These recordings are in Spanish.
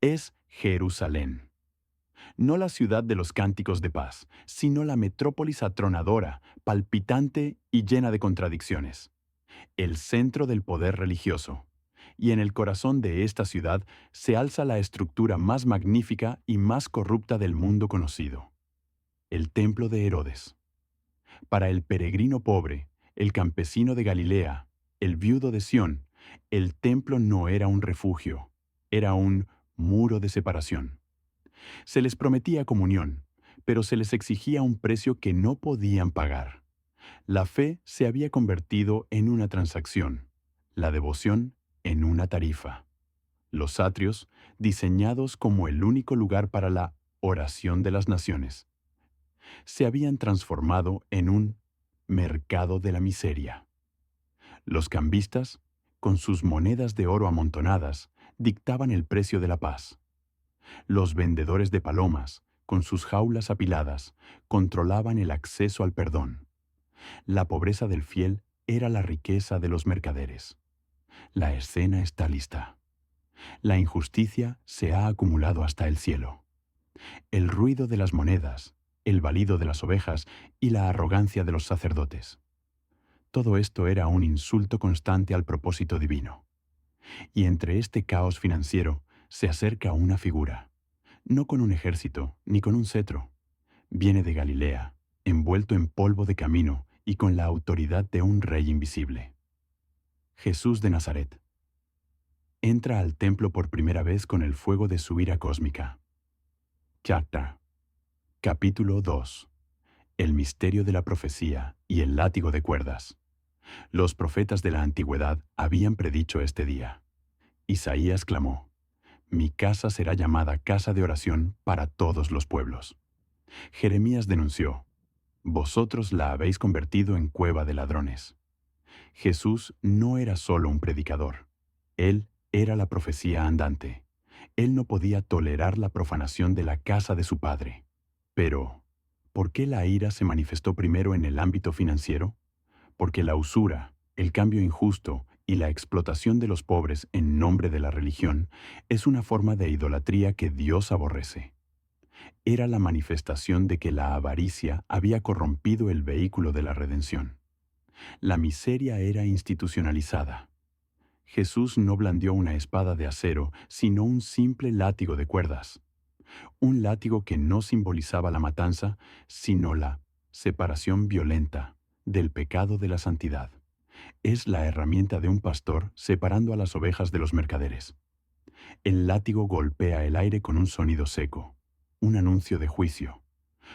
es Jerusalén. No la ciudad de los cánticos de paz, sino la metrópolis atronadora, palpitante y llena de contradicciones. El centro del poder religioso. Y en el corazón de esta ciudad se alza la estructura más magnífica y más corrupta del mundo conocido. El templo de Herodes. Para el peregrino pobre, el campesino de Galilea, el viudo de Sión, el templo no era un refugio, era un muro de separación. Se les prometía comunión, pero se les exigía un precio que no podían pagar. La fe se había convertido en una transacción, la devoción en una tarifa. Los atrios, diseñados como el único lugar para la oración de las naciones, se habían transformado en un mercado de la miseria. Los cambistas, con sus monedas de oro amontonadas, dictaban el precio de la paz. Los vendedores de palomas, con sus jaulas apiladas, controlaban el acceso al perdón. La pobreza del fiel era la riqueza de los mercaderes. La escena está lista. La injusticia se ha acumulado hasta el cielo. El ruido de las monedas, el balido de las ovejas y la arrogancia de los sacerdotes. Todo esto era un insulto constante al propósito divino. Y entre este caos financiero se acerca una figura, no con un ejército ni con un cetro. Viene de Galilea, envuelto en polvo de camino y con la autoridad de un rey invisible. Jesús de Nazaret. Entra al templo por primera vez con el fuego de su ira cósmica. Chapter. Capítulo 2. El misterio de la profecía y el látigo de cuerdas. Los profetas de la antigüedad habían predicho este día. Isaías clamó: Mi casa será llamada casa de oración para todos los pueblos. Jeremías denunció: Vosotros la habéis convertido en cueva de ladrones. Jesús no era solo un predicador. Él era la profecía andante. Él no podía tolerar la profanación de la casa de su padre. Pero, ¿por qué la ira se manifestó primero en el ámbito financiero? Porque la usura, el cambio injusto y la explotación de los pobres en nombre de la religión es una forma de idolatría que Dios aborrece. Era la manifestación de que la avaricia había corrompido el vehículo de la redención. La miseria era institucionalizada. Jesús no blandió una espada de acero, sino un simple látigo de cuerdas. Un látigo que no simbolizaba la matanza, sino la separación violenta del pecado de la santidad. Es la herramienta de un pastor separando a las ovejas de los mercaderes. El látigo golpea el aire con un sonido seco, un anuncio de juicio.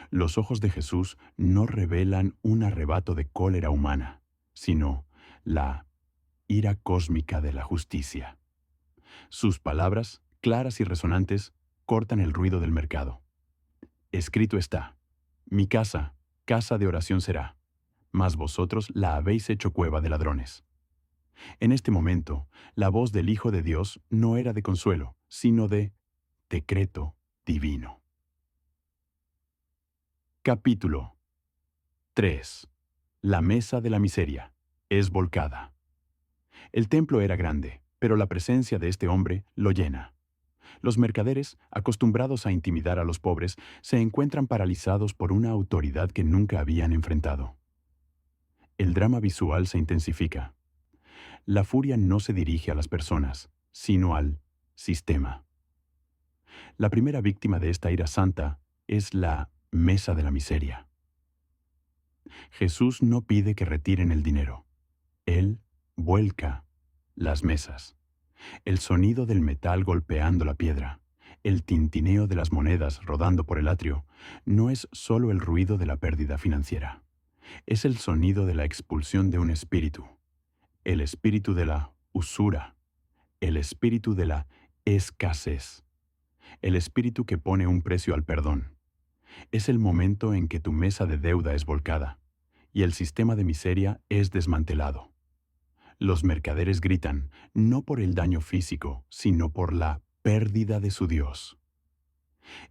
Los ojos de Jesús no revelan un arrebato de cólera humana, sino la ira cósmica de la justicia. Sus palabras, claras y resonantes, cortan el ruido del mercado. Escrito está: Mi casa, casa de oración será, mas vosotros la habéis hecho cueva de ladrones. En este momento, la voz del Hijo de Dios no era de consuelo, sino de decreto divino. Capítulo 3. La mesa de la miseria es volcada. El templo era grande, pero la presencia de este hombre lo llena. Los mercaderes, acostumbrados a intimidar a los pobres, se encuentran paralizados por una autoridad que nunca habían enfrentado. El drama visual se intensifica. La furia no se dirige a las personas, sino al sistema. La primera víctima de esta ira santa es la mesa de la miseria. Jesús no pide que retiren el dinero. Él vuelca las mesas. El sonido del metal golpeando la piedra, el tintineo de las monedas rodando por el atrio, no es solo el ruido de la pérdida financiera. Es el sonido de la expulsión de un espíritu. El espíritu de la usura. El espíritu de la escasez. El espíritu que pone un precio al perdón. Es el momento en que tu mesa de deuda es volcada y el sistema de miseria es desmantelado. Los mercaderes gritan, no por el daño físico, sino por la pérdida de su Dios.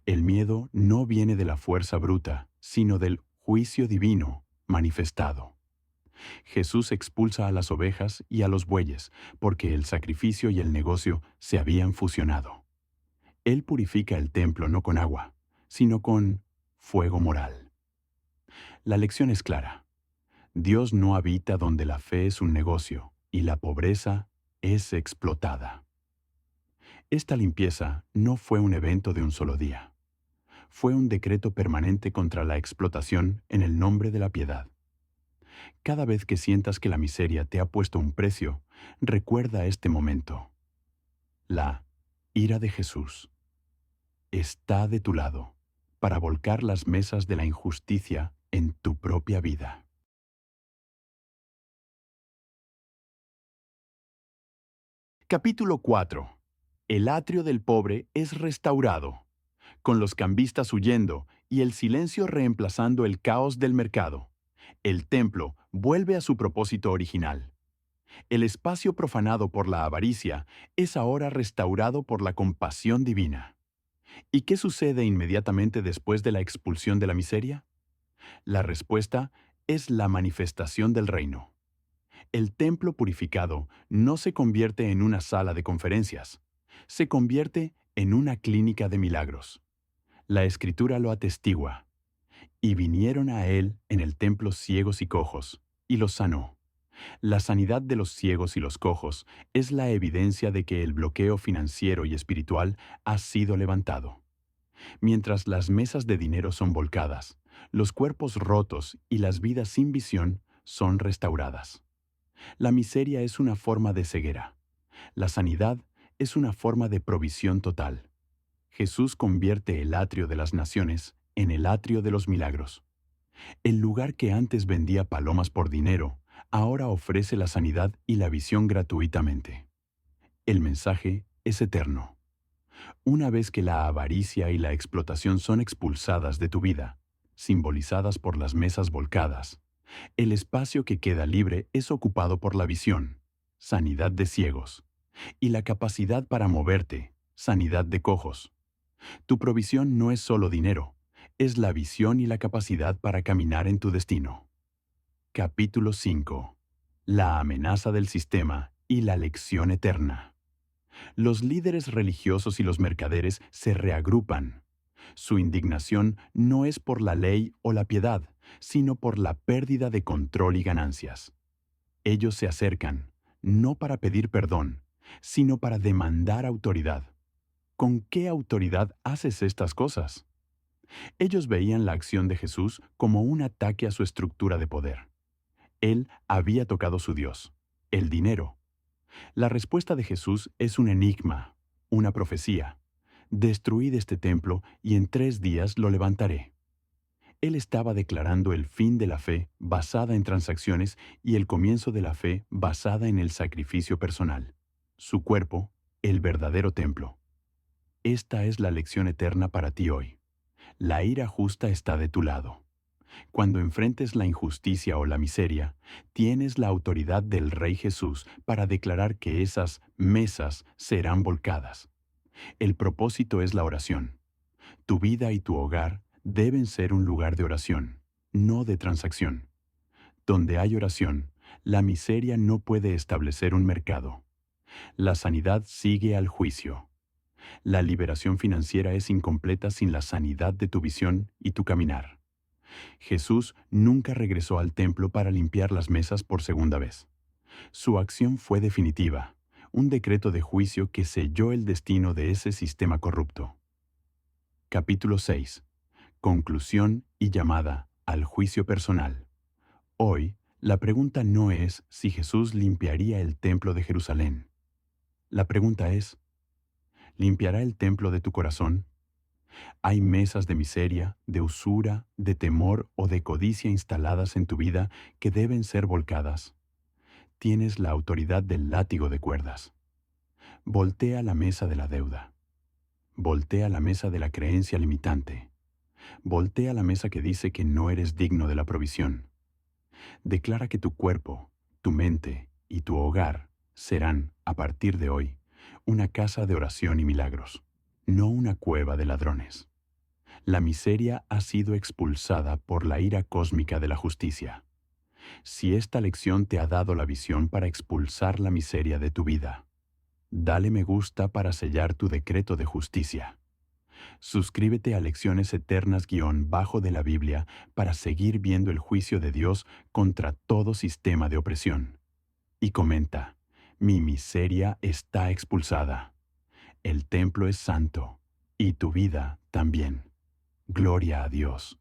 El miedo no viene de la fuerza bruta, sino del juicio divino manifestado. Jesús expulsa a las ovejas y a los bueyes, porque el sacrificio y el negocio se habían fusionado. Él purifica el templo no con agua, sino con fuego moral. La lección es clara. Dios no habita donde la fe es un negocio y la pobreza es explotada. Esta limpieza no fue un evento de un solo día. Fue un decreto permanente contra la explotación en el nombre de la piedad. Cada vez que sientas que la miseria te ha puesto un precio, recuerda este momento. La ira de Jesús está de tu lado para volcar las mesas de la injusticia en tu propia vida. Capítulo 4. El atrio del pobre es restaurado, con los cambistas huyendo y el silencio reemplazando el caos del mercado. El templo vuelve a su propósito original. El espacio profanado por la avaricia es ahora restaurado por la compasión divina. ¿Y qué sucede inmediatamente después de la expulsión de la miseria? La respuesta es la manifestación del reino. El templo purificado no se convierte en una sala de conferencias, se convierte en una clínica de milagros. La Escritura lo atestigua. Y vinieron a él en el templo ciegos y cojos, y los sanó. La sanidad de los ciegos y los cojos es la evidencia de que el bloqueo financiero y espiritual ha sido levantado. Mientras las mesas de dinero son volcadas, los cuerpos rotos y las vidas sin visión son restauradas. La miseria es una forma de ceguera. La sanidad es una forma de provisión total. Jesús convierte el atrio de las naciones en el atrio de los milagros. El lugar que antes vendía palomas por dinero, ahora ofrece la sanidad y la visión gratuitamente. El mensaje es eterno. Una vez que la avaricia y la explotación son expulsadas de tu vida, simbolizadas por las mesas volcadas, el espacio que queda libre es ocupado por la visión, sanidad de ciegos, y la capacidad para moverte, sanidad de cojos. Tu provisión no es solo dinero, es la visión y la capacidad para caminar en tu destino. Capítulo 5. La amenaza del sistema y la lección eterna. Los líderes religiosos y los mercaderes se reagrupan. Su indignación no es por la ley o la piedad, sino por la pérdida de control y ganancias. Ellos se acercan, no para pedir perdón, sino para demandar autoridad. ¿Con qué autoridad haces estas cosas? Ellos veían la acción de Jesús como un ataque a su estructura de poder. Él había tocado su Dios, el dinero. La respuesta de Jesús es un enigma, una profecía. Destruid este templo y en 3 días lo levantaré. Él estaba declarando el fin de la fe basada en transacciones y el comienzo de la fe basada en el sacrificio personal. Su cuerpo, el verdadero templo. Esta es la lección eterna para ti hoy. La ira justa está de tu lado. Cuando enfrentes la injusticia o la miseria, tienes la autoridad del Rey Jesús para declarar que esas mesas serán volcadas. El propósito es la oración. Tu vida y tu hogar deben ser un lugar de oración, no de transacción. Donde hay oración, la miseria no puede establecer un mercado. La sanidad sigue al juicio. La liberación financiera es incompleta sin la sanidad de tu visión y tu caminar. Jesús nunca regresó al templo para limpiar las mesas por segunda vez. Su acción fue definitiva, un decreto de juicio que selló el destino de ese sistema corrupto. Capítulo 6. Conclusión y llamada al juicio personal. Hoy, la pregunta no es si Jesús limpiaría el templo de Jerusalén. La pregunta es, ¿limpiará el templo de tu corazón? ¿Hay mesas de miseria, de usura, de temor o de codicia instaladas en tu vida que deben ser volcadas? Tienes la autoridad del látigo de cuerdas. Voltea la mesa de la deuda. Voltea la mesa de la creencia limitante. Voltea la mesa que dice que no eres digno de la provisión. Declara que tu cuerpo, tu mente y tu hogar serán, a partir de hoy, una casa de oración y milagros, no una cueva de ladrones. La miseria ha sido expulsada por la ira cósmica de la justicia. Si esta lección te ha dado la visión para expulsar la miseria de tu vida, Dale me gusta para sellar tu decreto de justicia. Suscríbete a Lecciones Eternas bajo de la Biblia para seguir viendo el juicio de Dios contra todo sistema de opresión. Y comenta, mi miseria está expulsada. El templo es santo, y tu vida también. Gloria a Dios.